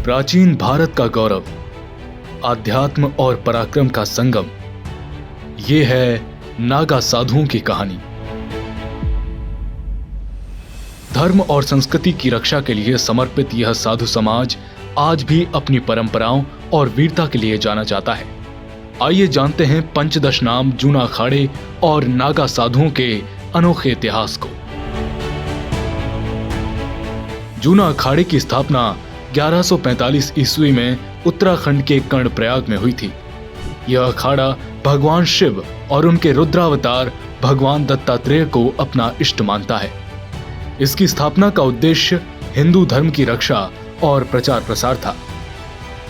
प्राचीन भारत का गौरव, आध्यात्म और पराक्रम का संगम, ये है नागा साधुओं की कहानी। धर्म और संस्कृति की रक्षा के लिए समर्पित यह साधु समाज आज भी अपनी परंपराओं और वीरता के लिए जाना जाता है। आइए जानते हैं पंचदश नाम जूना अखाड़े और नागा साधुओं के अनोखे इतिहास को। जूना अखाड़े की स्थापना 1145 ईस्वी में उत्तराखंड के कर्णप्रयाग में हुई थी। यह अखाड़ा भगवान शिव और उनके रुद्रावतार भगवान दत्तात्रेय को अपना इष्ट मानता है। इसकी स्थापना का उद्देश्य हिंदू धर्म की रक्षा और प्रचार प्रसार था।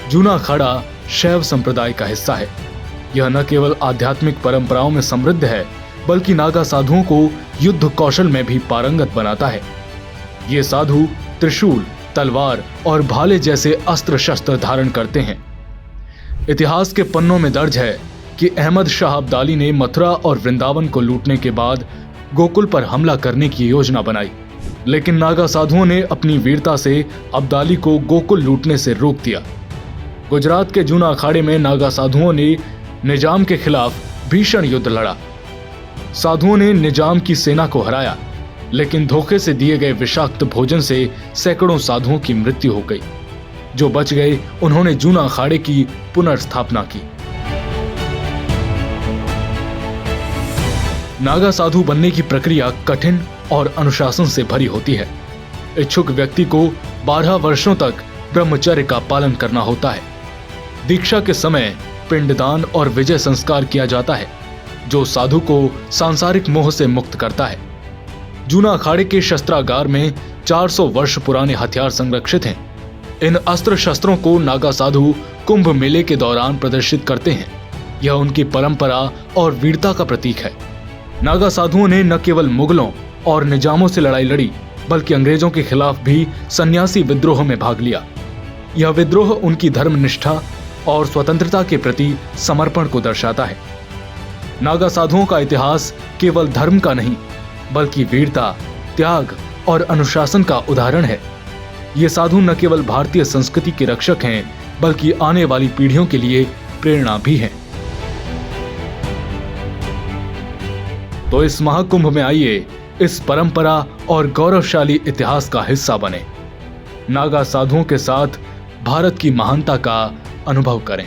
जूना अखाड़ा शैव संप्रदाय का हिस्सा है। यह न केवल आध्यात्मिक परंपराओं में समृद्ध है, बल्कि नागा साधुओं को युद्ध कौशल में भी पारंगत बनाता है। ये साधु त्रिशूल, तलवार और भाले जैसे अस्त्र शस्त्र धारण करते हैं। इतिहास के पन्नों में दर्ज है कि अहमद शाह अब्दाली ने मथुरा और वृंदावन को लूटने के बाद गोकुल पर हमला करने की योजना बनाई, लेकिन नागा साधुओं ने अपनी वीरता से अब्दाली को गोकुल लूटने से रोक दिया। गुजरात के जूना अखाड़े में नागा साधुओं ने निजाम के खिलाफ भीषण युद्ध लड़ा। साधुओं ने निजाम की सेना को हराया, लेकिन धोखे से दिए गए विषाक्त भोजन से सैकड़ों साधुओं की मृत्यु हो गई। जो बच गए उन्होंने जूना अखाड़े की पुनर्स्थापना की। नागा साधु बनने की प्रक्रिया कठिन और अनुशासन से भरी होती है। इच्छुक व्यक्ति को 12 वर्षों तक ब्रह्मचर्य का पालन करना होता है। दीक्षा के समय पिंडदान और विजय संस्कार किया जाता है, जो साधु को सांसारिक मोह से मुक्त करता है। जूना अखाड़े के शस्त्रागार में 400 वर्ष पुराने हथियार संरक्षित हैं। इन अस्त्र शस्त्रों को नागा साधु कुंभ मेले के दौरान प्रदर्शित करते हैं। यह उनकी परंपरा और वीरता का प्रतीक है। नागा साधुओं ने न केवल मुगलों और निजामों से लड़ाई लड़ी, बल्कि अंग्रेजों के खिलाफ भी सन्यासी विद्रोह में भाग लिया। यह विद्रोह उनकी धर्मनिष्ठा और स्वतंत्रता के प्रति समर्पण को दर्शाता है। नागा साधुओं का इतिहास केवल धर्म का नहीं, बल्कि वीरता, त्याग और अनुशासन का उदाहरण है। ये साधु न केवल भारतीय संस्कृति के रक्षक हैं, बल्कि आने वाली पीढ़ियों के लिए प्रेरणा भी हैं। तो इस महाकुंभ में आइए इस परंपरा और गौरवशाली इतिहास का हिस्सा बने। नागा साधुओं के साथ भारत की महानता का अनुभव करें।